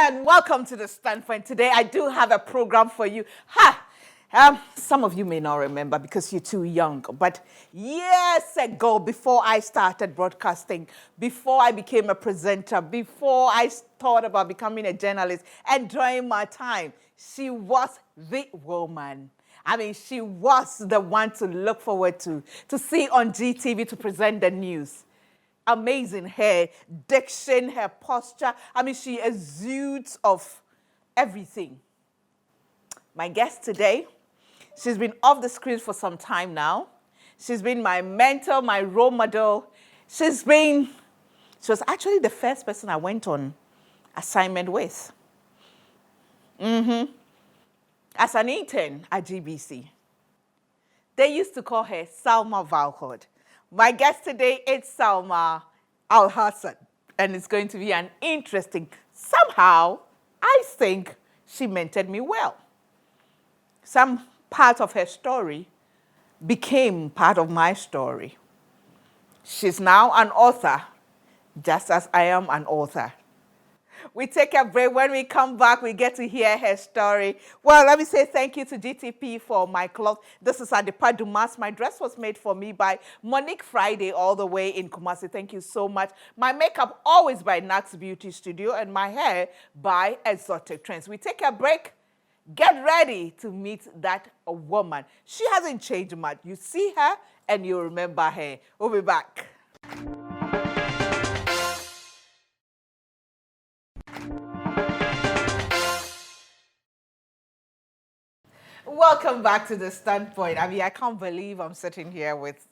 and welcome to The Standpoint. Today, I do have a program for you. Some of you may not remember because you're too young, but years ago, before I started broadcasting, before I became a presenter, before I thought about becoming a journalist, and during my time, she was the woman. I mean, she was the one to look forward to see on GTV to present the news. Amazing hair, diction, her posture. I mean, she exudes of everything. My guest today, she's been off the screen for some time now. She's been my mentor, my role model. She was actually the first person I went on assignment with. As an intern at GBC. They used to call her Selma Valcott. My guest today is Selma Al-Hassan, and it's going to be an interesting, somehow, I think she mentored me well. Some part of her story became part of my story. She's now an author, just as I am an author. We take a break. When we come back, we get to hear her story. Well, let me say thank you to GTP for my cloth. This is Adepa Dumas. My dress was made for me by Monique Friday all the way in Kumasi. Thank you so much. My makeup always by Nax Beauty Studio, and my hair by Exotic Trends. We take a break. Get ready to meet that woman. She hasn't changed much. You see her and you remember her. We'll be back. Welcome back to The Standpoint. I mean, I can't believe I'm sitting here with,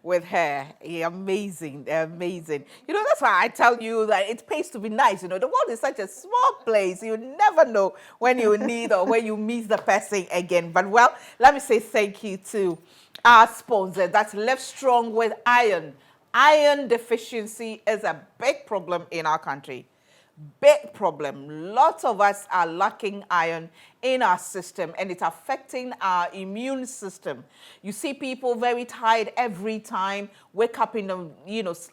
with her. Yeah, amazing, amazing. That's why I tell you that it pays to be nice. The world is such a small place. You never know when you need or when you meet the person again. But, well, let me say thank you to our sponsor. That's Live Strong with Iron. Iron deficiency is a big problem in our country. Big problem. Lots of us are lacking iron in our system, and it's affecting our immune system. You see people very tired every time, wake up in the,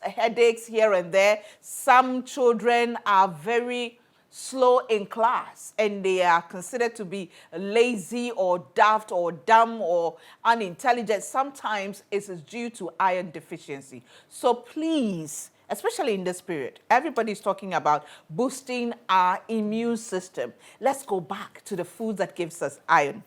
headaches here and there. Some children are very slow in class, and they are considered to be lazy or daft or dumb or unintelligent. Sometimes it's due to iron deficiency. So please, especially in this period, everybody's talking about boosting our immune system. Let's go back to the foods that gives us iron.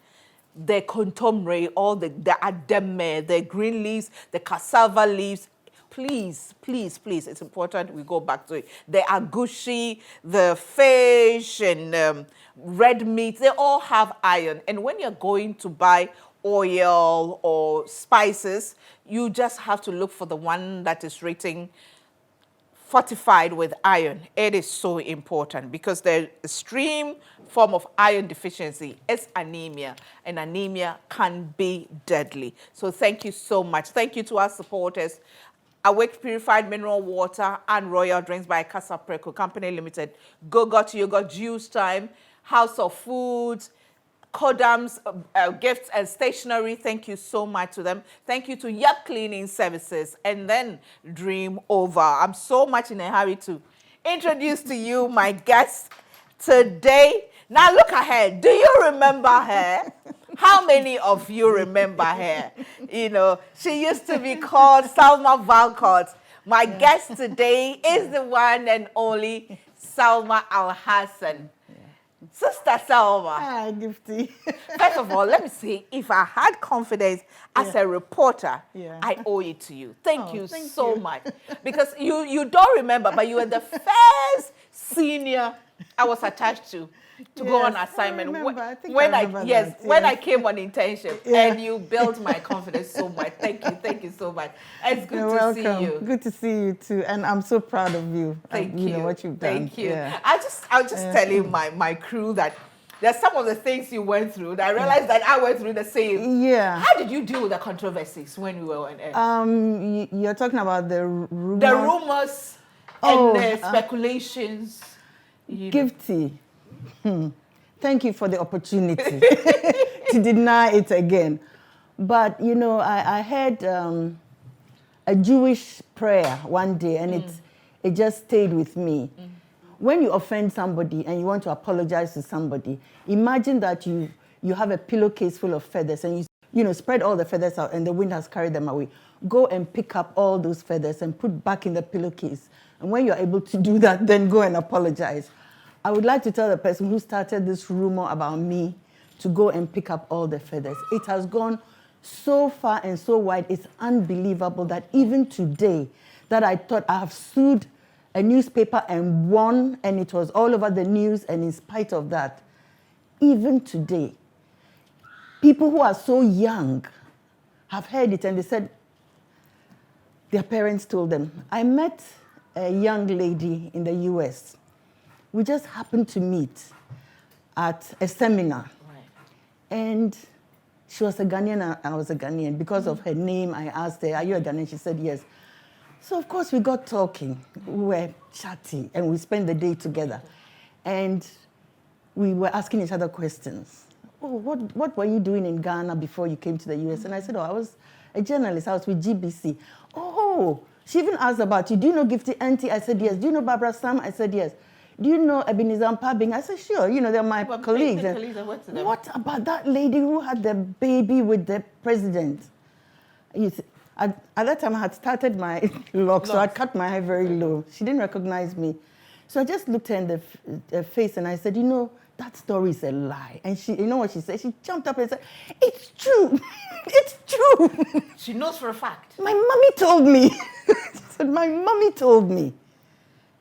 The contomere, all the ademe, the green leaves, the cassava leaves. Please, please, please, it's important we go back to it. The agushi, the fish, and red meat, they all have iron. And when you're going to buy oil or spices, you just have to look for the one that is rating fortified with iron. It is so important because the extreme form of iron deficiency is anemia, and anemia can be deadly. So thank you so much. Thank you to our supporters, Awake Purified Mineral Water and Royal Drinks by Casa Preco Company Limited, Go-Got Yogurt, Juice Time, House of Foods, Kodam's Gifts and Stationery. Thank you so much to them. Thank you to Yup Cleaning Services, and then Dream Over. I'm so much in a hurry to introduce to you my guest today. Now look at her. Do you remember her? How many of you remember her? She used to be called Selma Valcott. My guest today is the one and only Selma Al-Hassan. Sister Selma. Hi, Gifty. First of all, let me say, if I had confidence as a reporter, I owe it to you. Thank you so much. Because you don't remember, but you were the first senior I was attached to go on assignment. When I came on internship, and you built my confidence so much. Thank you so much. It's good to see you. Good to see you too, and I'm so proud of you. Thank you. You know what you've done. Thank you. Yeah. I'll just tell you my crew that there's some of the things you went through that I realized that I went through the same. Yeah. How did you deal with the controversies when you were on air? You're talking about the rumors. The rumors and the speculations. Gifty. Thank you for the opportunity to deny it again. But, I heard a Jewish prayer one day, and it just stayed with me. when you offend somebody and you want to apologize to somebody, imagine that you have a pillowcase full of feathers and you spread all the feathers out and the wind has carried them away. Go and pick up all those feathers and put back in the pillowcase. And when you're able to do that, then go and apologize. I would like to tell the person who started this rumor about me to go and pick up all the feathers. It has gone so far and so wide. It's unbelievable that even today, that I thought I have sued a newspaper and won, and it was all over the news, and in spite of that, even today, people who are so young have heard it and they said their parents told them. I met a young lady in the US. We just happened to meet at a seminar. Right. And she was a Ghanaian and I was a Ghanaian. Because of her name, I asked her, are you a Ghanaian? She said yes. So of course we got talking. We were chatty and we spent the day together. And we were asking each other questions. Oh, what were you doing in Ghana before you came to the US? And I said, I was a journalist. I was with GBC. Oh, she even asked about you. Do you know Gifty Auntie? I said, yes. Do you know Barbara Sam? I said, yes. Do you know Ebenezer Pabing? I said, sure. They're my colleagues. What about that lady who had the baby with the president? At that time, I had started my lock, so I cut my hair very low. She didn't recognize me. So I just looked her in the face and I said, that story is a lie. And she, what she said? She jumped up and said, it's true. It's true. She knows for a fact. My mommy told me. She said, my mommy told me.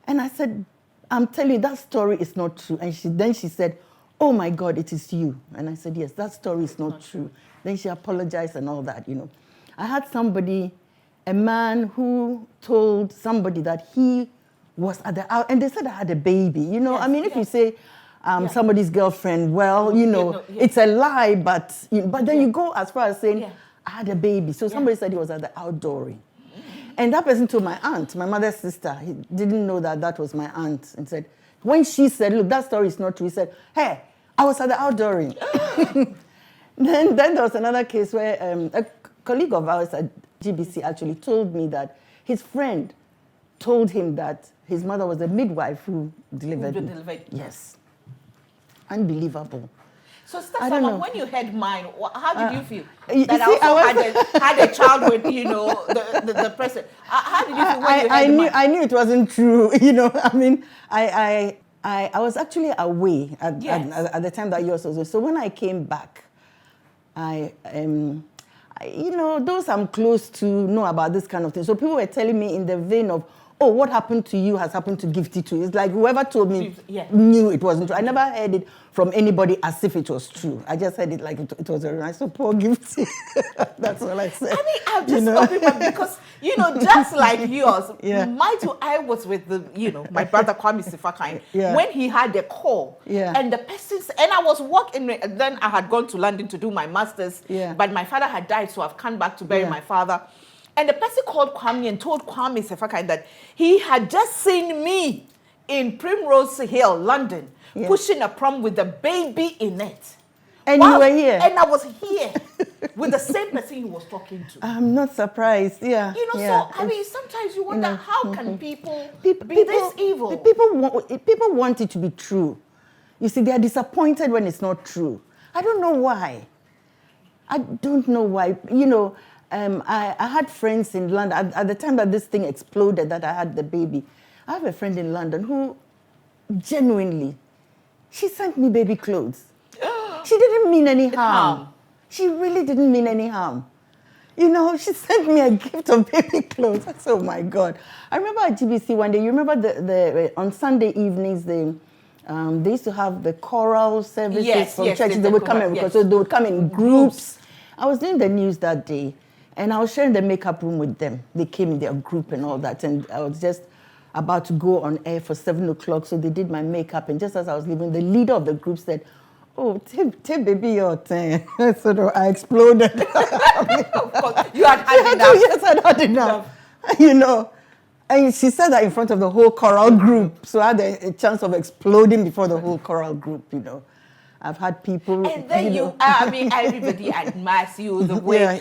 And I said, I'm telling you, that story is not true. And then she said, oh my God, it is you. And I said, yes, that story is not true. Then she apologized and all that, I had somebody, a man who told somebody that he was at the out, and they said I had a baby. Yes, if you say somebody's girlfriend, well, it's a lie, but then you go as far as saying, I had a baby. So somebody said he was at the outdooring. And that person told my aunt, my mother's sister. He didn't know that was my aunt. And said, when she said, look, that story is not true, he said, hey, I was at the outdooring. Then there was another case where a colleague of ours at GBC actually told me that his friend told him that his mother was a midwife who delivered me. Yes. Unbelievable. So, Selma, when you heard mine, how did you feel? That I also had a child with, the person. How did you feel when you heard mine? I knew it wasn't true. I was actually away at the time that yours was. So when I came back, those I'm close to know about this kind of thing. So people were telling me in the vein of, oh, what happened to you has happened to Gifty too. It's like whoever told me knew it wasn't true. I never heard it from anybody as if it was true. I just heard it like it was a nice, so poor Gifty. That's all I said. I'm just hoping because, just like yours, mine too, I was with my brother Kwame Sifakain when he had a call. And the persons, and I was working, then I had gone to London to do my master's, but my father had died, so I've come back to bury my father. And the person called Kwame and told Kwame Sefaka that he had just seen me in Primrose Hill, London, pushing a pram with a baby in it. And you were here? And I was here with the same person he was talking to. I'm not surprised, So, sometimes you wonder, how can people be this evil? People want it to be true. You see, they are disappointed when it's not true. I don't know why. I had friends in London. At the time that this thing exploded, that I had the baby, I have a friend in London who genuinely, she sent me baby clothes. She didn't mean any harm. She really didn't mean any harm. She sent me a gift of baby clothes. I said, oh my God. I remember at GBC one day, you remember the on Sunday evenings, they used to have the choral services from churches. They would come in, so they would come in groups. I was doing the news that day. And I was sharing the makeup room with them. They came in their group and all that. And I was just about to go on air for 7 o'clock. So they did my makeup. And just as I was leaving, the leader of the group said, oh, take baby your turn. So I exploded. Of course, you had enough. Yes, I had enough. And she said that in front of the whole choral group. So I had a chance of exploding before the whole choral group, I've had people, and then everybody admires you the way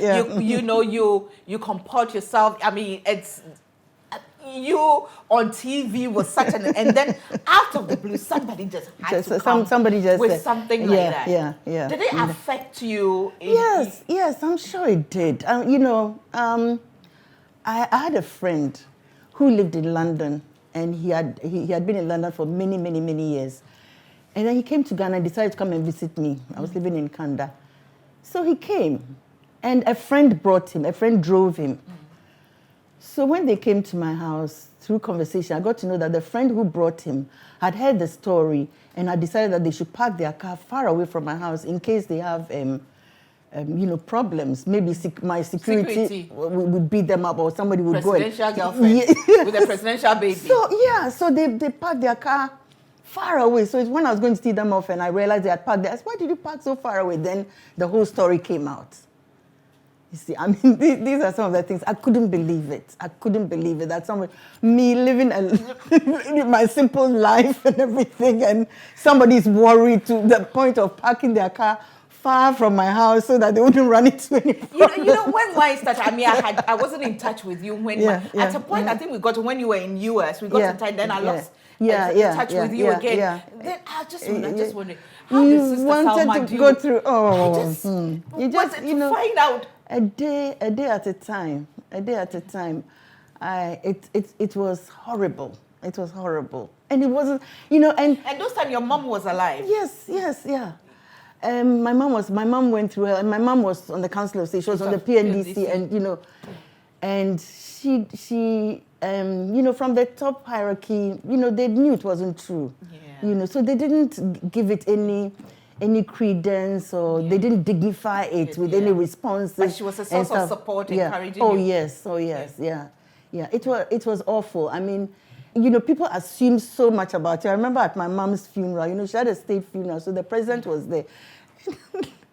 you comport yourself. It's you on TV was such an, and then out of the blue, somebody just had to come somebody just with said, something like that. Yeah. Did it affect you? Yes, I'm sure it did. I had a friend who lived in London, and he had been in London for many, many, many years. And then he came to Ghana and decided to come and visit me. I was living in Kanda. So he came, and a friend brought him, a friend drove him. So when they came to my house, through conversation, I got to know that the friend who brought him had heard the story and had decided that they should park their car far away from my house in case they have, problems. Maybe my security would beat them up, or somebody would go. Presidential girlfriend with a presidential baby. So they parked their car far away. So it's when I was going to see them off and I realized they had parked there. I said, why did you park so far away? Then the whole story came out. You see, I mean, these are some of the things. I couldn't believe it. That me living my simple life and everything, and somebody's worried to the point of parking their car far from my house so that they wouldn't run into any problem. You know, when mine started, I mean, I wasn't in touch with you when at a point, I think we got to when you were in US, we got to time, then I lost touch with you again. Then I just wondered, how did Sister Selma to go through, you just find out. A day at a time. It was horrible. It was horrible. And it wasn't, and those times your mom was alive. Yes. My mom went through and my mom was on the Council of State. She was on the PNDC, and she from the top hierarchy, they knew it wasn't true. Yeah. So they didn't give it any credence, or they didn't dignify it with any responses. But she was a source of support, encouraging you. Yeah. It was awful. I mean, people assume so much about you. I remember at my mom's funeral, she had a state funeral, so the president was there.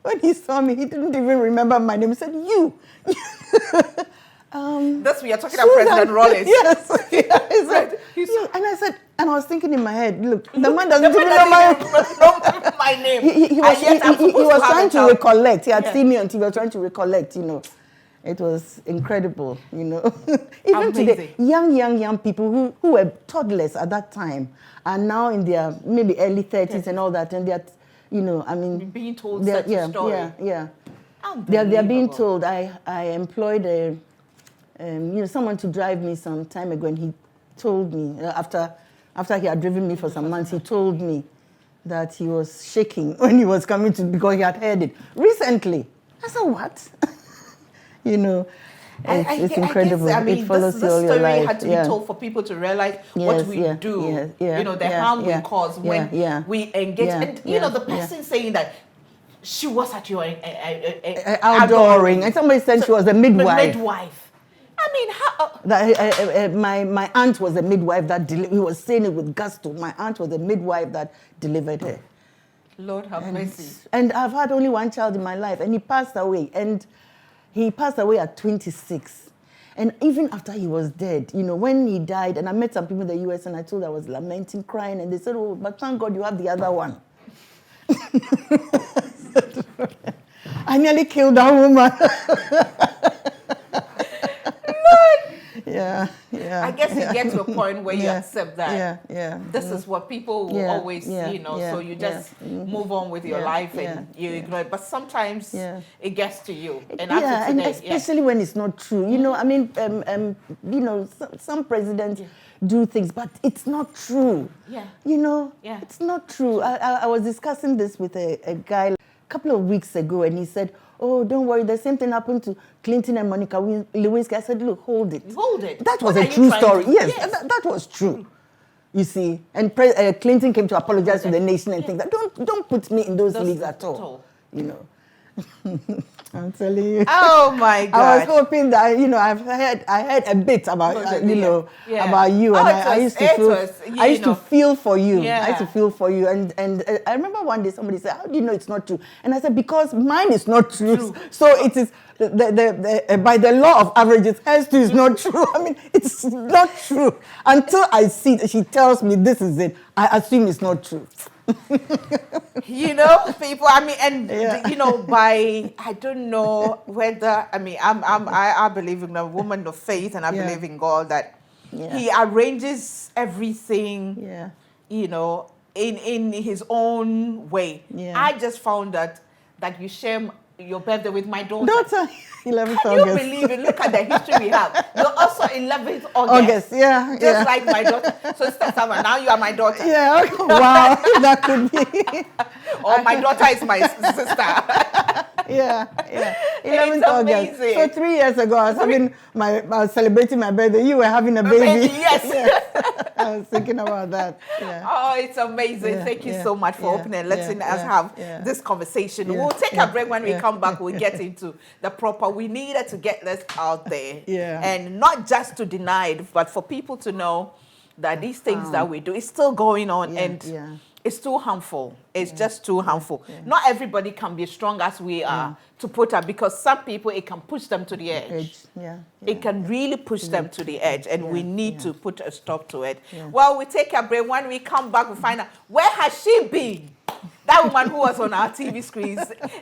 When he saw me, he didn't even remember my name. He said, "You." That's what you're talking about, President Rollins. Yes. Right. And I said, and I was thinking in my head, look, the man doesn't even know my name. He was trying to recollect. He had seen me on TV. He was trying to recollect, It was incredible, Even amazing. Today, young people who were toddlers at that time are now in their maybe early 30s and all that, and they're, being told such a story. Yeah. They're being told. I employed someone to drive me some time ago, and he told me after he had driven me for some months, he told me that he was shaking when he was coming to, because he had heard it recently. I said, what? It's incredible. It follows you all your life. This story had to be told for people to realize what we do, the harm we cause when we engage. And, the person saying that she was at your outdooring. And somebody said she was a midwife. I mean, how? My aunt was a midwife that he was saying it with gusto. My aunt was a midwife that delivered her. Lord have mercy. And I've had only one child in my life, and he passed away. And he passed away at 26. And even after he was dead, when he died, and I met some people in the US, and I told them I was lamenting, crying, and they said, oh, but thank God you have the other one. I nearly killed that woman. Yeah. I guess you get to a point where you accept that. This is what people will always, so you just move on with your life and you ignore it. But sometimes it gets to you. And and especially when it's not true. Some presidents do things, but it's not true. It's not true. I was discussing this with a guy a couple of weeks ago, and he said, oh, don't worry, the same thing happened to Clinton and Monica Lewinsky. I said, look, hold it. That was a true story. Yes. That was true. You see, and Clinton came to apologize to the nation and things. Don't put me in those leagues at all. I'm telling you. Oh my God! I was hoping that I heard a bit about about you, and I used to feel for you. I used to feel for you, and I remember one day somebody said, "How do you know it's not true?" And I said, "Because mine is not true. So it is the by the law of averages, hers too is not true. I mean, it's not true until I see that she tells me this is it. I assume it's not true." People, I mean, and I don't know whether, I mean, I believe in a woman of faith, and I believe in God that He arranges everything, Yeah. you know, in his own way. Yeah. I just found that you share your birthday with my daughter. 11th Can you August. believe it? Look at the history we have. You're also 11th August. August, yeah. Just like my daughter. So Sister Selma, now you are my daughter. Yeah, okay. Wow, that could be. Or my daughter is my sister. Yeah. 11th August. Amazing. So 3 years ago, I was celebrating my birthday. You were having a baby. Yes. Yeah. I was thinking about that. Yeah. Oh, it's amazing. Yeah, Thank you so much for opening. Let's us have this conversation. We'll take a break. When we come back, we'll get into the proper. We needed to get this out there. Yeah. And not just to deny it, but for people to know that these things that we do is still going on. And it's too harmful. It's just too harmful. Not everybody can be as strong as we are to put up, because some people, it can push them to the edge. It can really push them to the edge, and we need to put a stop to it. Well, we take a break. When we come back, we find out, where has she been? That woman who was on our TV screens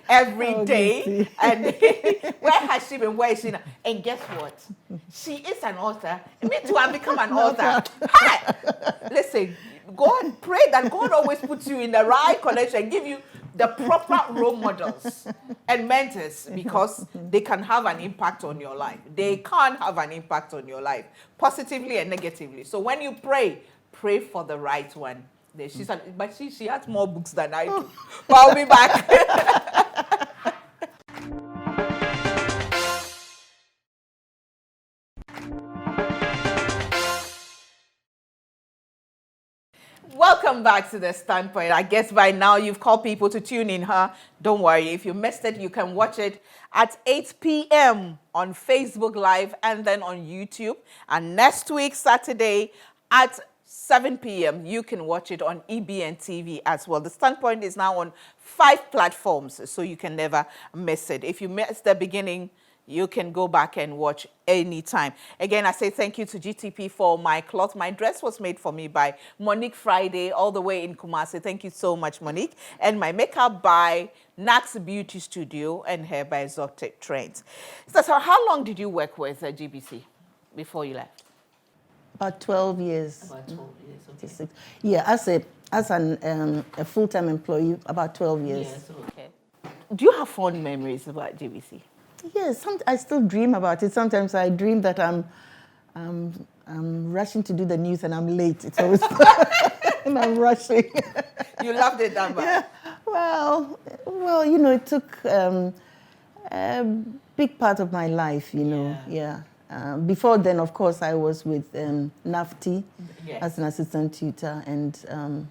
every day. And where has she been? Where is she now? And guess what? She is an author. Me too, I've become an author. Hi! Listen, God, pray that God always puts you in the right connection and give you the proper role models and mentors, because they can have an impact on your life. They can have an impact on your life, positively and negatively. So when you pray for the right one. But she has more books than I do. But I'll be back. Welcome back to The Standpoint. I guess by now you've called people to tune in, huh? Don't worry. If you missed it, you can watch it at 8 p.m. on Facebook Live and then on YouTube. And next week, Saturday, at 7 p.m. you can watch it on EBN TV as well. The Standpoint is now on 5 platforms, so you can never miss it. If you missed the beginning, you can go back and watch anytime. Again, I say thank you to GTP for my cloth. My dress was made for me by Monique Friday, all the way in Kumasi. Thank you so much, Monique. And my makeup by Nax Beauty Studio, and hair by Exotic Trends. So how long did you work with GBC before you left? About 12 years. About 12 years, okay. Yeah, as a full-time employee, about 12 years. Yes, okay. Do you have fond memories about GBC? Yes, I still dream about it. Sometimes I dream that I'm rushing to do the news and I'm late. It's always and I'm rushing. You loved it that much? Yeah. Well, you know, it took a big part of my life, you know. Yeah. Before then, of course, I was with NAFTI as an assistant tutor and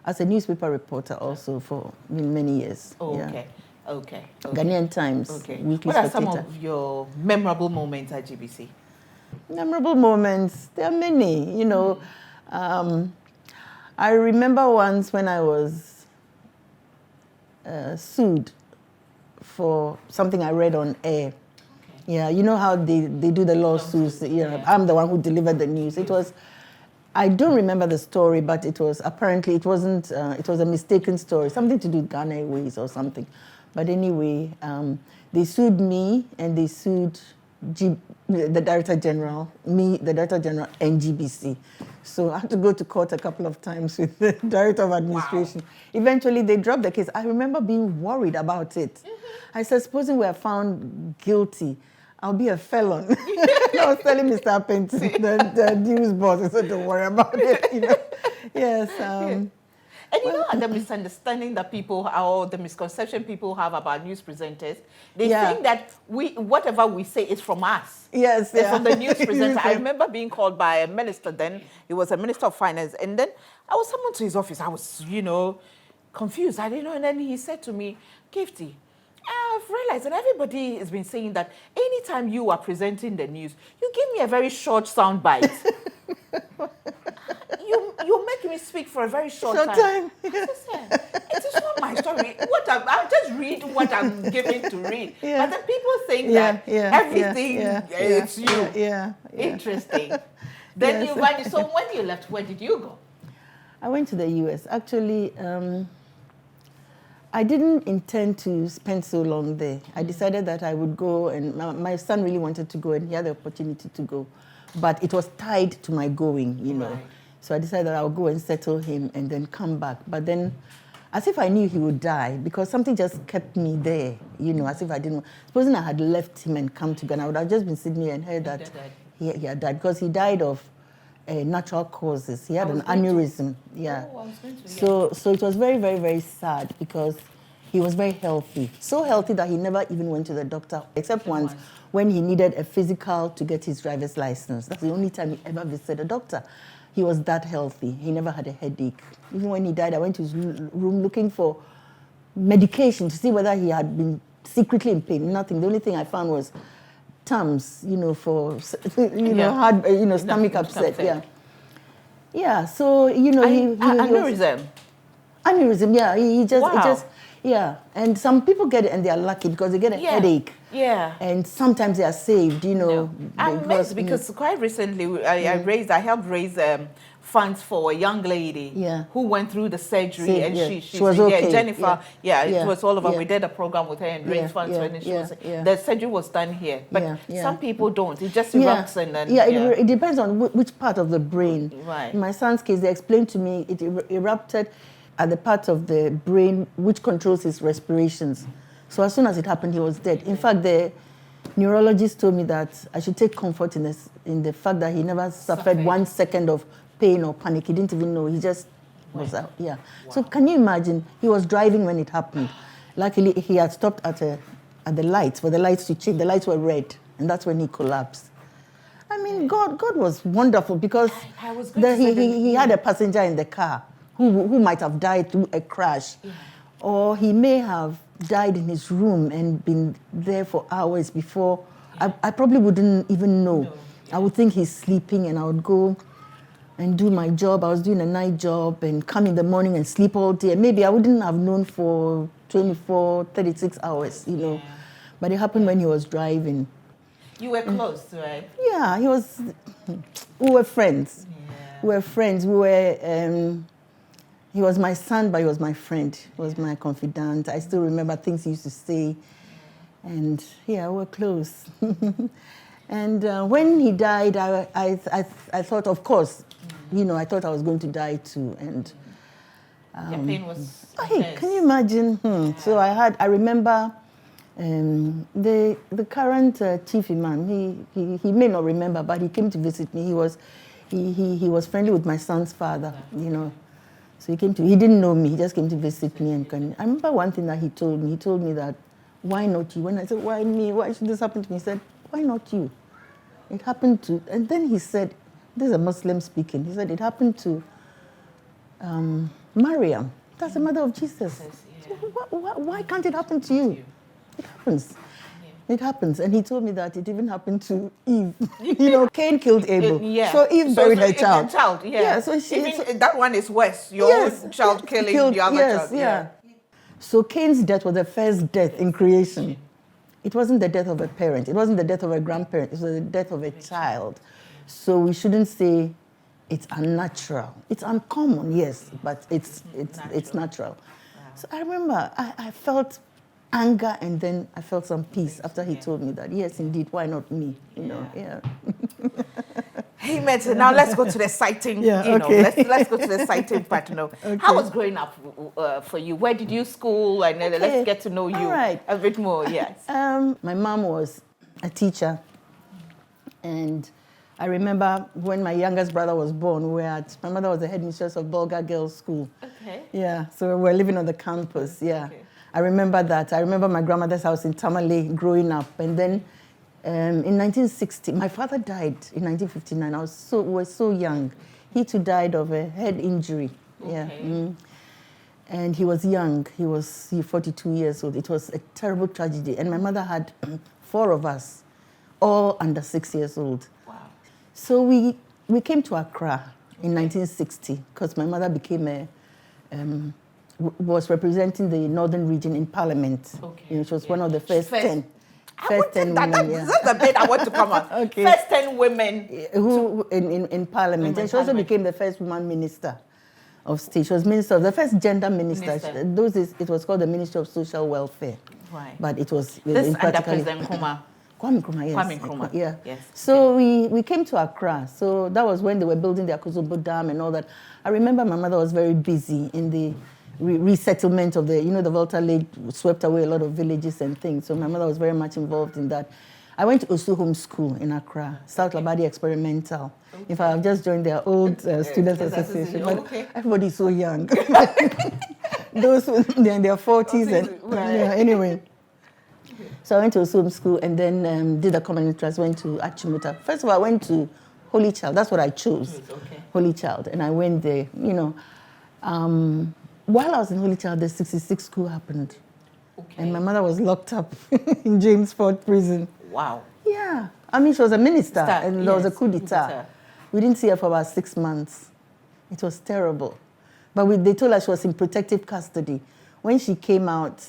as a newspaper reporter also for many years. Oh, okay. Okay. Ghanaian Times. Okay. Weekly What are Spectator. some of your memorable moments at GBC? Memorable moments. There are many, you know. I remember once when I was sued for something I read on air. Yeah, you know how they do the lawsuits. I'm the one who delivered the news. It was, I don't remember the story, but it was apparently, it wasn't, it was a mistaken story, something to do with Ghana Airways or something. But anyway, they sued me and they sued the Director General, the Director General and GBC. So I had to go to court a couple of times with the Director of Administration. Wow. Eventually, they dropped the case. I remember being worried about it. I said, supposing we are found guilty, I'll be a felon. I was telling Mr. Appenty, the news boss, I said, don't worry about it. You know? Yes. And you know the misunderstanding that people, or the misconception people have about news presenters, they think that whatever we say is from us. Yes, it's from the news presenter. I remember being called by a minister then. He was a minister of finance. And then I was summoned to his office. I was, confused. I didn't know. And then he said to me, Gifty, I've realized that everybody has been saying that anytime you are presenting the news, you give me a very short sound bite. You make me speak for a very short time. It is not my story. I'll just read what I'm given to read. But then people think that everything is you. Interesting. Then you vanished. So when you left, where did you go? I went to the US. Actually, I didn't intend to spend so long there. I decided that I would go, and my son really wanted to go, and he had the opportunity to go. but it was tied to my going, you know. Right. So I decided I'll go and settle him and then come back. But then, as if I knew he would die, because something just kept me there, you know, as if I didn't. Supposing I had left him and come to Ghana, I would have just been sitting here and heard that he had died, because he died of natural causes. He had an aneurysm. Yeah. Oh, I was going to, So it was very, very, very sad, because he was very healthy. So healthy that he never even went to the doctor, except once when he needed a physical to get his driver's license. That's the only time he ever visited a doctor. He was that healthy. He never had a headache. Even when he died, I went to his room looking for medication to see whether he had been secretly in pain. Nothing. The only thing I found was Tums, you know, for hard, stomach upset. Yeah. Yeah. So aneurysm. Aneurysm. Yeah. He just. Wow. It just. Yeah. And some people get it and they are lucky because they get a headache. Yeah. And sometimes they are saved, you know. I'm amazed because quite recently I helped raise funds for a young lady who went through the surgery and she was okay. Jennifer, it was all of us. We did a program with her and raised funds for her. And she was, the surgery was done here. But some people don't. It just erupts and then... It depends on which part of the brain. Right. In my son's case, they explained to me it erupted at the part of the brain which controls his respirations. So as soon as it happened, he was dead. In fact, the neurologist told me that I should take comfort in the fact that he never suffered 1 second of pain or panic. He didn't even know. He just was out. Yeah. Wow. So can you imagine? He was driving when it happened. Luckily, he had stopped at the lights for the lights to change. The lights were red, and that's when he collapsed. I mean, God was wonderful, because he had a passenger in the car who might have died through a crash, or he may have died in his room and been there for hours before. I probably wouldn't even know. No. I would think he's sleeping, and I would go and do my job. I was doing a night job and come in the morning and sleep all day. Maybe I wouldn't have known for 24, 36 hours, you know. But it happened when he was driving. You were close, right? Yeah, we were friends. Yeah. We were friends. He was my son, but he was my friend. He was my confidant. I still remember things he used to say. And we were close. And when he died, I thought, of course, I thought I was going to die too. And your pain was hey, can you imagine? Yeah. So I remember the current chief imam. He may not remember, but he came to visit me. He was friendly with my son's father, you know. So he didn't know me, he just came to visit me. And I remember one thing that he told me. He told me that, why not you? When I said, why me? Why should this happen to me? He said, why not you? It happened to, and then he said, this is a Muslim speaking, he said, it happened to Maryam. That's the mother of Jesus. So why can't it happen to you? It happens. It happens. And he told me that it even happened to Eve. Cain killed Abel. So Eve buried her child. So that one is worse. Your own child killing the other child. Yeah. So Cain's death was the first death in creation. It wasn't the death of a parent. It wasn't the death of a grandparent. It was the death of a child. So we shouldn't say it's unnatural. It's uncommon, yes, but it's natural. Wow. So I remember I felt anger, and then I felt some peace after he told me that, yes, indeed, why not me? Hey, Mette, now let's go to the citing, let's go to the citing part, Okay. How was growing up for you? Where did you school? And let's get to know you a bit more, yes. My mom was a teacher, and I remember when my youngest brother was born, my mother was the headmistress of Bulgar Girls' School. Okay. Yeah, so we were living on the campus, Okay. I remember that. I remember my grandmother's house in Tamale growing up. And then in 1960, my father died in 1959. We were so young. He too died of a head injury. Okay. Yeah. And he was young. He was 42 years old. It was a terrible tragedy. And my mother had 4 of us, all under 6 years old. Wow. So we came to Accra in 1960 because my mother became was representing the northern region in Parliament. Okay. She was one of the first 10 women. That's the bit I want to come on. Okay. First 10 women who in Parliament. And she also became the first woman minister of state. She was the first gender minister. It was called the Ministry of Social Welfare. Right. But it was this under President Nkrumah. Kwame Nkrumah, yes. Kwame Nkrumah. Yeah. Yes. So we came to Accra. So that was when they were building the Akosombo Dam and all that. I remember my mother was very busy in the resettlement of the Volta Lake swept away a lot of villages and things. So my mother was very much involved in that. I went to Osu Home School in Accra, South Labadi Experimental. Okay. In fact, I've just joined their old Students Association. Okay. Everybody's so young. Those they're in their 40s. Anyway. So I went to Osu Home School and then did a common interest, went to Achimota. First of all, I went to Holy Child. That's what I chose. Okay. Holy Child. And I went there, while I was in Holy Child, the 66 school happened. Okay. And my mother was locked up in James Ford prison. Wow. Yeah. I mean, she was a minister, and there was a coup d'etat. We didn't see her for about 6 months. It was terrible. But they told her she was in protective custody. When she came out,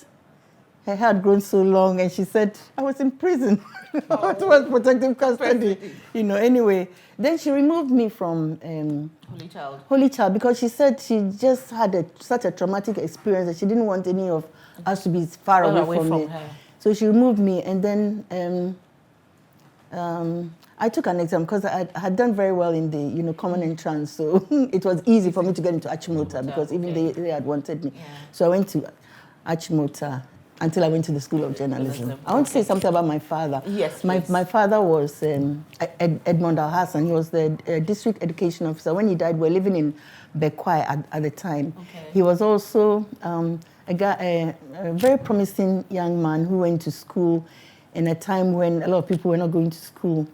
her hair had grown so long, and she said, I was in prison. Oh. It was protective custody. Anyway. Then she removed me from Holy Child because she said she just had such a traumatic experience that she didn't want any of us to be far away from me. Her. So she removed me, and then I took an exam because I had done very well in the common entrance, so it was easy for me to get into Achimota because even they had wanted me. Yeah. So I went to Achimota until I went to the School of Journalism. I want to say something about my father. Yes, my father was Edmond Al-Hassan. He was the district education officer. When he died, we were living in Bekwai at the time. Okay. He was also a very promising young man who went to school in a time when a lot of people were not going to school.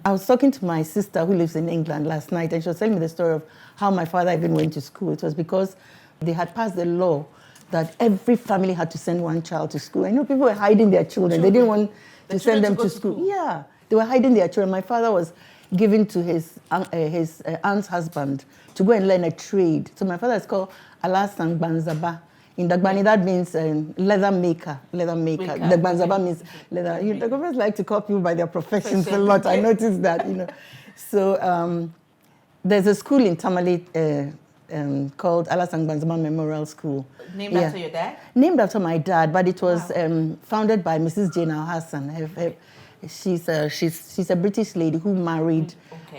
I was talking to my sister who lives in England last night, and she was telling me the story of how my father even went to school. It was because they had passed the law that every family had to send one child to school. I know people were hiding their children. They didn't want to send them to school. Yeah, they were hiding their children. My father was given to his aunt's husband to go and learn a trade. So my father is called Alasan Banzaba. In Dagbani, that means leather maker. The Banzaba means leather. The governments like to call people by their professions a lot. I noticed that, So there's a school in Tamale called Alasan Banzaba Memorial School. Named after your dad? Named after my dad, but it was founded by Mrs. Jane Al-Hassan. She's a British lady who married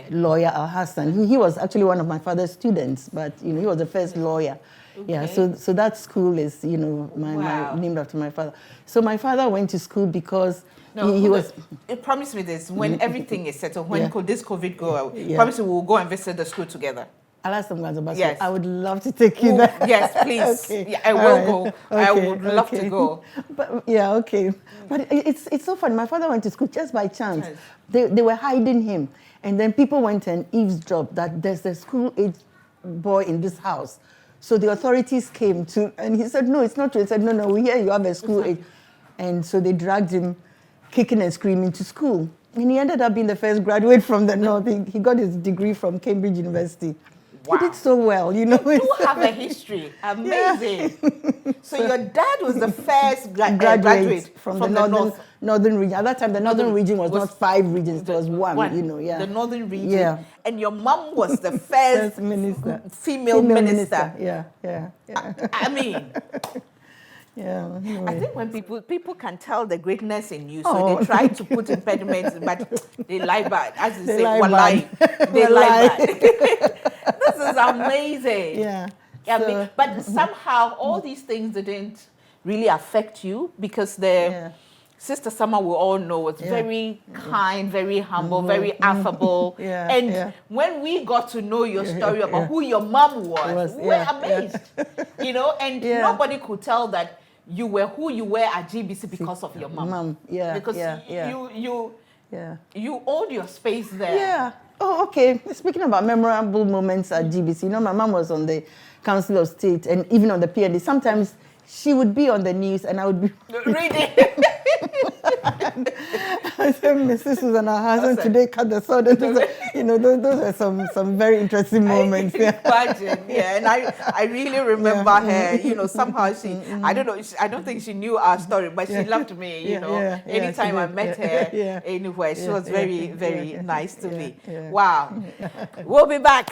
lawyer Al-Hassan. He was actually one of my father's students, but he was the first lawyer. Okay. Yeah, so that school is, my named after my father. So my father went to school because he was... Promise me this, when everything is settled, when could this COVID go out, promise me we'll go and visit the school together. Yes. I would love to take you there. Yes, please. Okay. Yeah, I will go. Okay. I would love to go. But But it's so funny. My father went to school just by chance. Yes. They were hiding him. And then people went and eavesdropped that there's a school-age boy in this house. So the authorities came and he said, no, it's not true. He said, no, we hear you have a school-age. And so they dragged him kicking and screaming to school. And he ended up being the first graduate from the North. He got his degree from Cambridge University. Wow. He did so well, You do have a history. Amazing. Yeah. So your dad was the first graduate from the northern region. At that time, the northern region was not 5 regions, it was one. The northern region. Yeah. And your mom was the first female minister. Yeah. I mean... Yeah. Anyway. I think when people can tell the greatness in you, so they try to put impediments, but they lie bad. As you say, they lie bad. This is amazing. Yeah. But somehow all these things didn't really affect you because Sister Selma, we all know, was very kind, very humble, very affable. When we got to know your story about who your mom was, we were amazed. And nobody could tell that you were who you were at GBC because of your mom. Because you owned your space there. Yeah. Oh, okay. Speaking about memorable moments at GBC, my mom was on the Council of State and even on the PND. Sometimes she would be on the news and I would be reading. I said, Mrs. Susan Al-Hassan today cut the sword. Those are some very interesting moments. Imagine, and I really remember her. Somehow she, I don't know, I don't think she knew our story, but she loved me. Anytime I met her anywhere, she was very, very nice to me. Wow, we'll be back.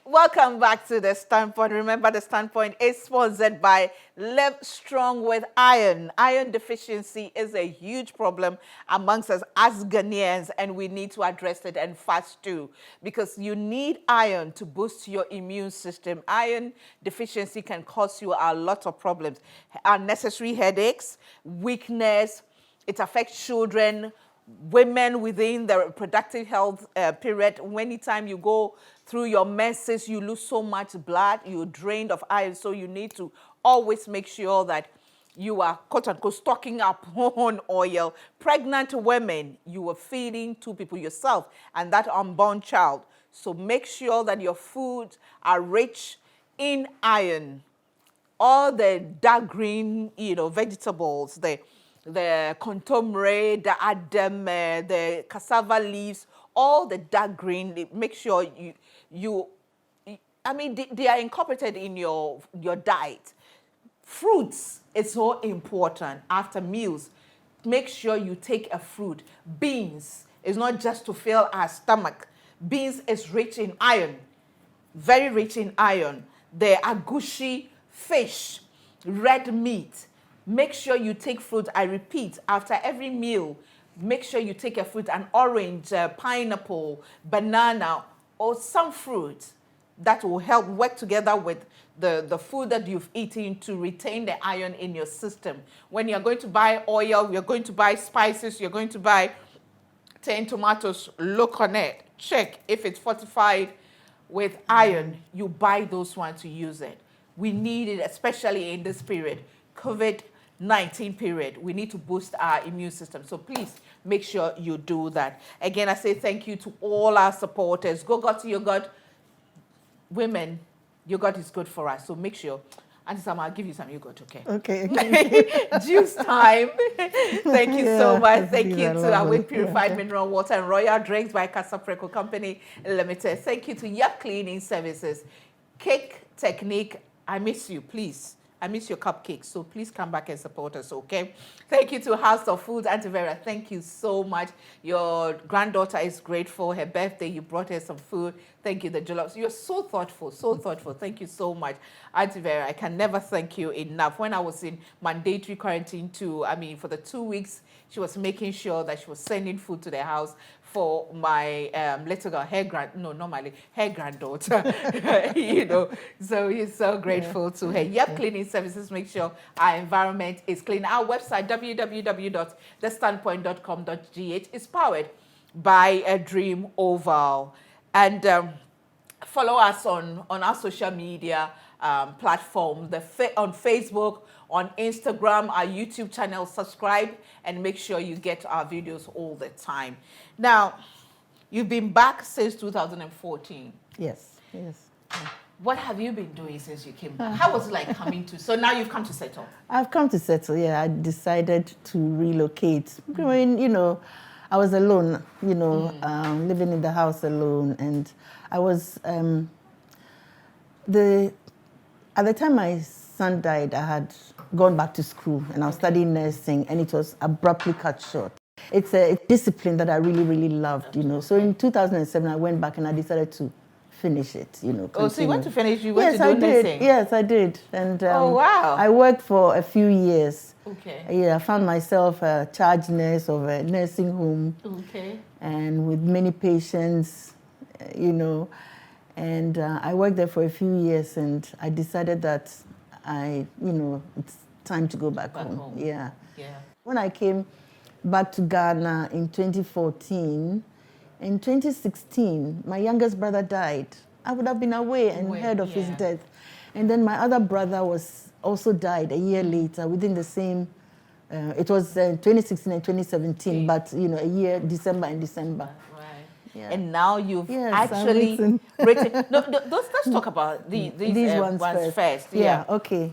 Welcome back to The Standpoint. Remember, The Standpoint is sponsored by Live Strong with Iron. Iron deficiency is a huge problem amongst us as Ghanaians, and we need to address it, and fast too, because you need iron to boost your immune system. Iron deficiency can cause you a lot of problems. Unnecessary headaches, weakness. It affects children, women within the reproductive health period. Anytime you go through your menses, you lose so much blood, you're drained of iron. So you need to always make sure that you are, quote unquote, stocking up on oil. Pregnant women, you are feeding two people, yourself and that unborn child. So make sure that your foods are rich in iron. All the dark green, vegetables, the contomere, the adam, the cassava leaves, all the dark green, make sure they are incorporated in your diet. Fruits is so important after meals. Make sure you take a fruit. Beans is not just to fill our stomach. Beans is rich in iron, very rich in iron. The agushi, fish, red meat. Make sure you take fruit. I repeat, after every meal, make sure you take a fruit, an orange, pineapple, banana, or some fruit that will help work together with the food that you've eaten to retain the iron in your system. When you're going to buy oil, you're going to buy spices, you're going to buy 10 tomatoes, look on it. Check if it's fortified with iron. You buy those ones to use it. We need it, especially in this period, COVID-19 period. We need to boost our immune system. So please make sure you do that. Again, I say thank you to all our supporters. Go-Got Yogurt. Women, yogurt is good for us. So make sure. Auntie Selma, I'll give you some yogurt, okay? Okay. Juice time. Thank you so much. Thank you to lovely. Awake Purified Mineral Water and Royal Drinks by Casa Preco Company Limited. Thank you to Yup Cleaning Services. Cake Technique, I miss you, please. I miss your cupcakes, so please come back and support us, okay? Thank you to House of Food, Auntie Vera. Thank you so much. Your granddaughter is grateful. Her birthday, you brought her some food. Thank you, the jollofs. You're so thoughtful, so thoughtful. Thank you so much, Auntie Vera. I can never thank you enough. When I was in mandatory quarantine too, for the 2 weeks, she was making sure that she was sending food to the house for my little girl, her granddaughter, so he's so grateful to her. Yup Cleaning Services, make sure our environment is clean. Our website, www.thestandpoint.com.gh, is powered by a Dream Oval. And follow us on our social media platform, on Facebook, on Instagram, our YouTube channel. Subscribe and make sure you get our videos all the time. Now, you've been back since 2014. Yes. What have you been doing since you came back? How was it like coming to? So now you've come to settle. I've come to settle. Yeah, I decided to relocate. I was alone. Living in the house alone, and I was at the time my son died, I had gone back to school and I was studying nursing, and it was abruptly cut short. It's a discipline that I really, really loved, So in 2007, I went back and I decided to finish it, Oh, so you went to finish, you went to do nursing? Yes, I did. And oh, wow. I worked for a few years. Okay. Yeah, I found myself a charge nurse of a nursing home. Okay. And with many patients, And I worked there for a few years, and I decided that it's time to go back home. Yeah. When I came back to Ghana in 2014, in 2016, my youngest brother died. I would have been away and heard of his death. And then my other brother also died a year later, within the same, it was 2016 and 2017, but a year, December and December. Yeah. And now you've actually written. Let's talk about these ones first. Yeah, okay.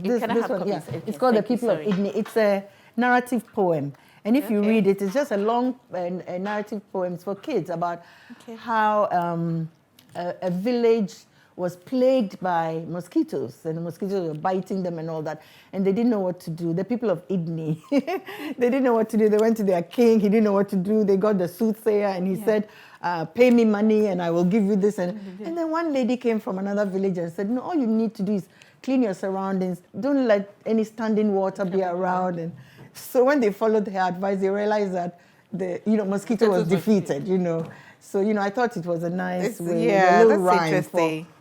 This one, it's called The People of Idni. It's a narrative poem. And if you read it, it's just a long narrative poem for kids about how a village was plagued by mosquitoes, and the mosquitoes were biting them and all that, and they didn't know what to do. The people of Idni, they didn't know what to do. They went to their king. He didn't know what to do. They got the soothsayer, and he said, pay me money and I will give you this. And then one lady came from another village and said, no, all you need to do is clean your surroundings. Don't let any standing water be around. And so when they followed her advice, they realized that the mosquito was defeated, So, I thought it was a nice way, a little rhyme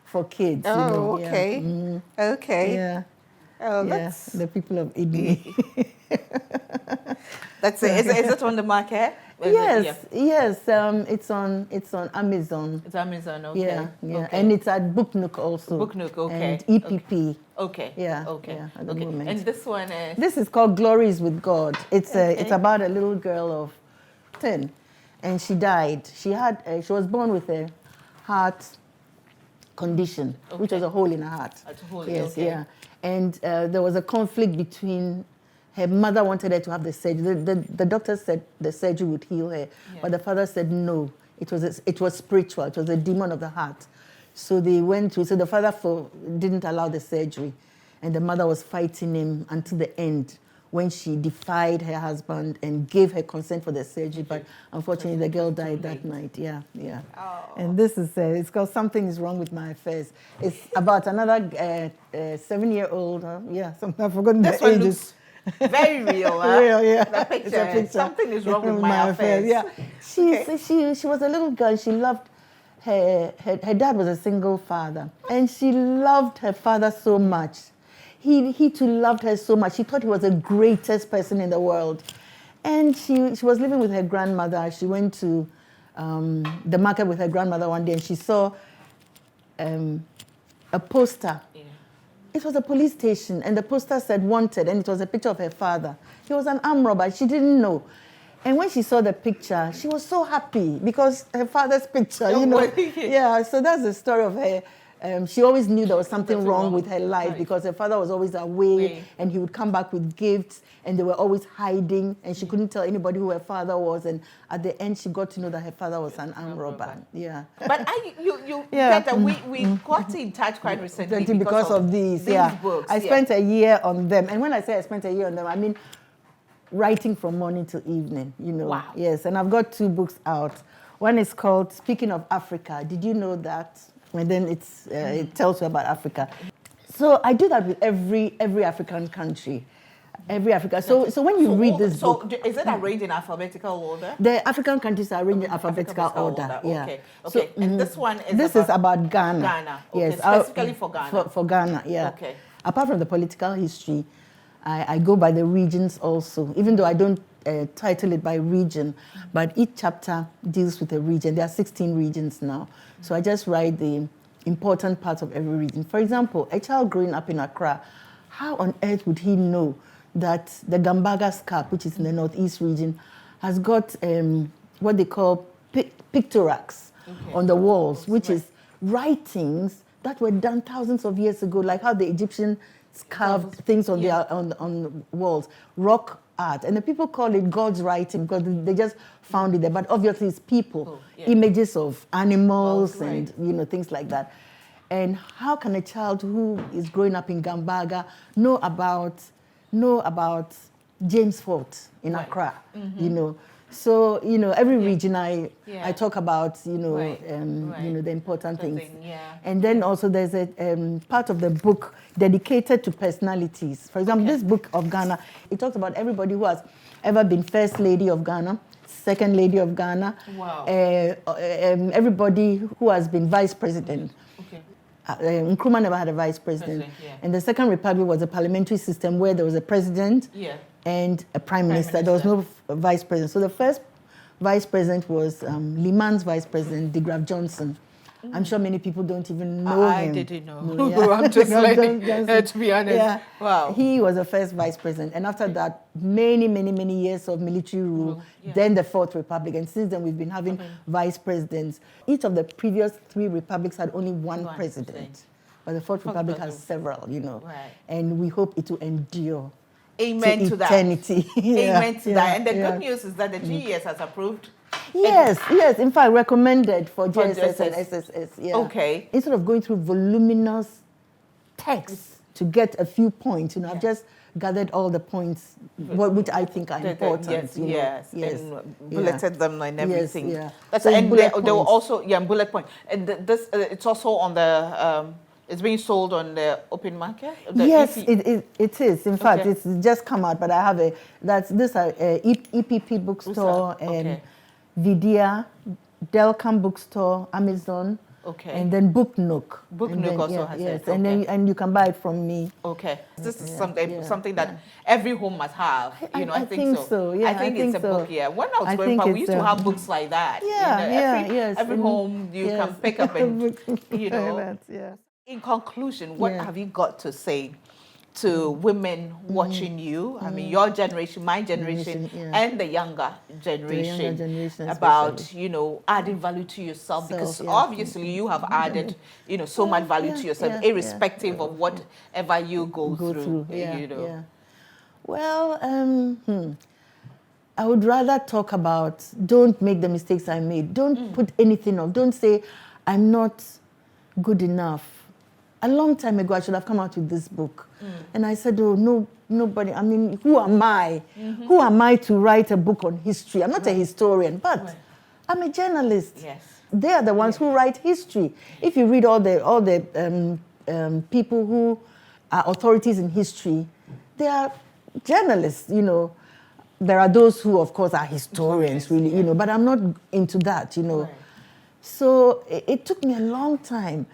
for kids. Oh, okay. Yeah. Okay. Yeah. Oh, Yeah, the people of Italy. That's it. Is it on the market? Yes. It's on Amazon. It's Amazon. Okay. Yeah. Okay. And it's at Book Nook also. Book Nook. Okay. And EPP. Okay. Yeah. Okay. Yeah, at the moment. And this one is. This is called Glories with God. It's about a little girl of 10, and she died. She was born with a heart condition, which was a hole in her heart. Yes. Okay. Yeah. And there was a conflict between. Her mother wanted her to have the surgery. The doctor said the surgery would heal her, but the father said no. It was spiritual. It was a demon of the heart. So they went to. So the father didn't allow the surgery, and the mother was fighting him until the end, when she defied her husband and gave her consent for the surgery. But unfortunately, the girl died that night. Yeah. Oh. And this is it's called Something Is Wrong with My Affairs. It's about another 7-year-old. I've forgotten the ages. Very real, huh? Real, yeah. The picture. Something is wrong with my affairs. Yeah. She was a little girl. She loved her dad was a single father, and she loved her father so much. He too loved her so much. She thought he was the greatest person in the world. And she was living with her grandmother. She went to the market with her grandmother one day, and she saw a poster. It was a police station, and the poster said wanted, and it was a picture of her father. He was an armed robber. She didn't know. And when she saw the picture, she was so happy because her father's picture, Yeah, so that's the story of her. She always knew there was something wrong with her life because her father was always away and he would come back with gifts and they were always hiding and she couldn't tell anybody who her father was. And at the end, she got to know that her father was an armed robber. Yeah. But you get that we got in touch quite recently because of these books. I spent a year on them. And when I say I spent a year on them, I mean writing from morning to evening, Wow. Yes, and I've got 2 books out. One is called Speaking of Africa. Did you know that? And then it tells you about Africa. So I do that with every African country. Every Africa. So when you read this book... So is it arranged in alphabetical order? The African countries are arranged in alphabetical order. Yeah. Okay. So, and this one is This is about Ghana. Ghana. Okay. Yes. Specifically for Ghana. For Ghana, yeah. Okay. Apart from the political history, I go by the regions also, even though I don't title it by region, but each chapter deals with a region. There are 16 regions now. So I just write the important parts of every region. For example, a child growing up in Accra, how on earth would he know that the Gambaga Scarp, which is in the northeast region, has got what they call pictorax on the walls, which is writings that were done thousands of years ago, like how the Egyptians carved things on the walls, rock art. And the people call it God's writing because they just found it there. But obviously it's people, images of animals and things like that. And how can a child who is growing up in Gambaga know about James Fort in Accra? So every region I talk about the important things. And then also there's a part of the book dedicated to personalities. For example, this book of Ghana, it talks about everybody who has ever been First Lady of Ghana, Second Lady of Ghana, everybody who has been Vice President. Nkrumah never had a vice president. And the Second Republic was a parliamentary system where there was a president and a prime minister. There was no vice president. So the first vice president was Liman's vice president, de Graaf Johnson. I'm sure many people don't even know him. I didn't know. I'm just learning, to be honest. Yeah. Wow. He was the first vice president. And after that, many, many, many years of military rule, then the Fourth Republic. And since then, we've been having vice presidents. Each of the previous 3 republics had only one president. But the Fourth Republic has several, And we hope it will endure. Amen to eternity. That. Amen to that. And the good news is that the GES has approved. Yes. In fact, recommended for JSS and SSS. Yeah. Okay. Instead of going through voluminous texts to get a few points, I've just gathered all the points, which I think are important. Yes, you know. yes, and bulleted them and everything. Yes, yeah. That's So and bullet they were points. also bullet point. And this it's also on the it's being sold on the open market. The Yes, EP. it is. In fact, Okay. it's just come out, but I have this EPP bookstore, Okay. Vidia, Delcam bookstore, Amazon, Okay. and then Book Nook. Book And Nook then, also has yes, it. and Okay. then you can buy it from me. Okay. This is yeah, something that yeah. every home must have. I think so. Yeah, I think it's a book. Yeah. When I was growing up, we used to have books like that. Yes. Every home you can pick up and Yeah. In conclusion, what Yeah. have you got to say to women watching you? I mean, your generation, my generation, and the younger generation, generation about, especially. adding value to yourself? Because Yeah. obviously you have added, so much value to yourself, irrespective of whatever you go through. Yeah. Well, I would rather talk about don't make the mistakes I made. Don't put anything off. Don't say I'm not good enough. A long time ago, I should have come out with this book. And I said, oh, no, nobody. I mean, who am I? Who am I to write a book on history? I'm not a historian, but I'm a journalist. Yes. They are the ones who write history. If you read all the people who are authorities in history, they are journalists, There are those who, of course, are historians, really, but I'm not into that, Right. So it took me a long time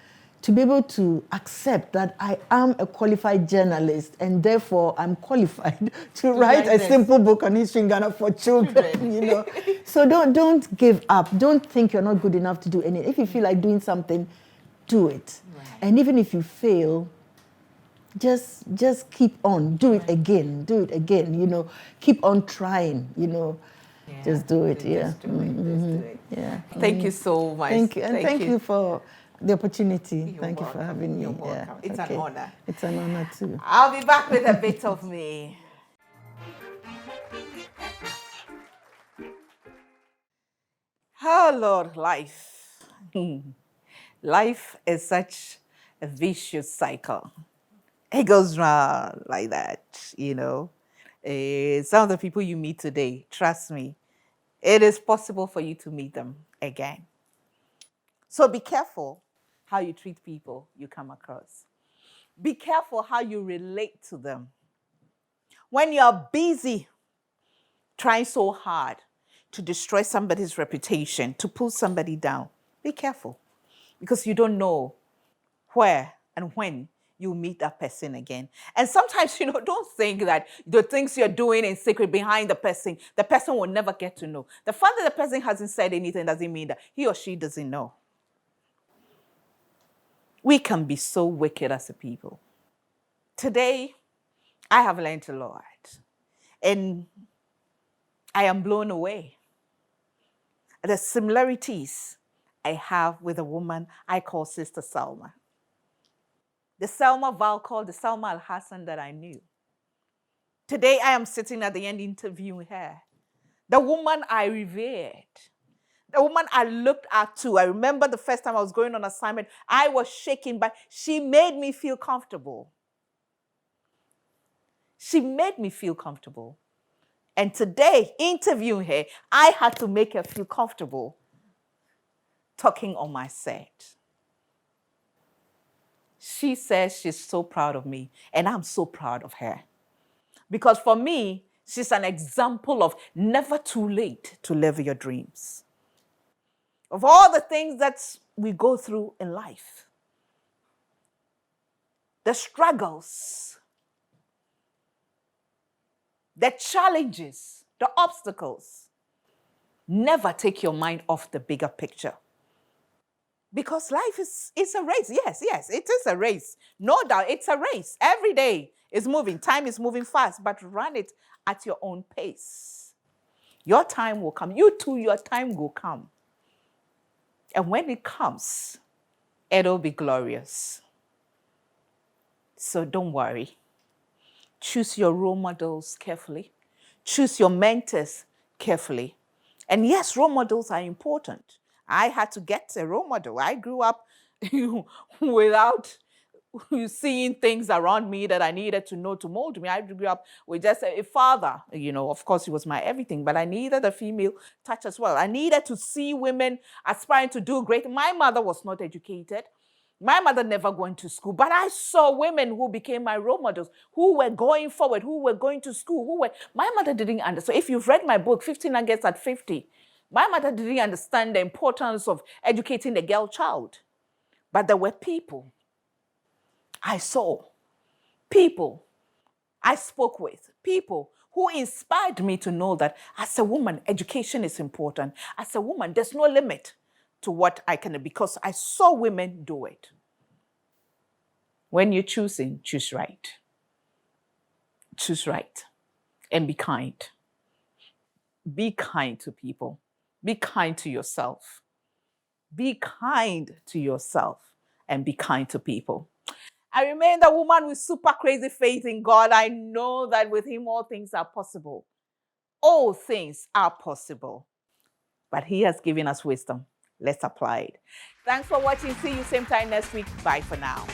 to be able to accept that I am a qualified journalist and therefore I'm qualified to write a simple book on history in Ghana for children, So don't give up. Don't think you're not good enough to do anything. If you feel like doing something, do it. Right. And even if you fail, just keep on. Do it again. Keep on trying, Yeah. Just do it, yeah. Just do it. Just do it. Yeah. Thank you so much. Thank you. And thank you for the opportunity. You're Thank you for welcome. having me. You're welcome. It's an honor. It's an honor too. I'll be back with a bit of me. Oh, Lord, life. Life is such a vicious cycle. It goes round like that, Some of the people you meet today, trust me, it is possible for you to meet them again. So be careful how you treat people you come across. Be careful how you relate to them. When you're busy trying so hard to destroy somebody's reputation, to pull somebody down, be careful, because you don't know where and when you meet that person again. And sometimes, don't think that the things you're doing in secret behind the person will never get to know. The fact that the person hasn't said anything doesn't mean that he or she doesn't know. We can be so wicked as a people. Today, I have learned a lot. And I am blown away at the similarities I have with a woman I call Sister Selma. The Selma Val called the Selma Al-Hassan that I knew. Today, I am sitting at the end interviewing her. The woman I revered. The woman I looked up to. I remember the first time I was going on assignment, I was shaking, but she made me feel comfortable. She made me feel comfortable. And today, interviewing her, I had to make her feel comfortable talking on my set. She says she's so proud of me, and I'm so proud of her. Because for me, she's an example of never too late to live your dreams. Of all the things that we go through in life, the struggles, the challenges, the obstacles, never take your mind off the bigger picture. Because life is a race. Yes, it is a race. No doubt, it's a race. Every day is moving. Time is moving fast, but run it at your own pace. Your time will come. You too, your time will come. And when it comes, it'll be glorious. So don't worry. Choose your role models carefully. Choose your mentors carefully. And yes, role models are important. I had to get a role model. I grew up without seeing things around me that I needed to know to mold me. I grew up with just a father, of course, he was my everything, but I needed a female touch as well. I needed to see women aspiring to do great. My mother was not educated. My mother never went to school, but I saw women who became my role models, who were going forward, who were going to school, my mother didn't understand. So if you've read my book, 50 Nuggets at 50, my mother didn't understand the importance of educating the girl child. But there were people I saw, people I spoke with, people who inspired me to know that as a woman, education is important. As a woman, there's no limit to what I can do because I saw women do it. When you're choosing, choose right. Choose right and be kind. Be kind to people. Be kind to yourself. Be kind to yourself and be kind to people. I remain the woman with super crazy faith in God. I know that with Him all things are possible. All things are possible. But He has given us wisdom. Let's apply it. Thanks for watching. See you same time next week. Bye for now.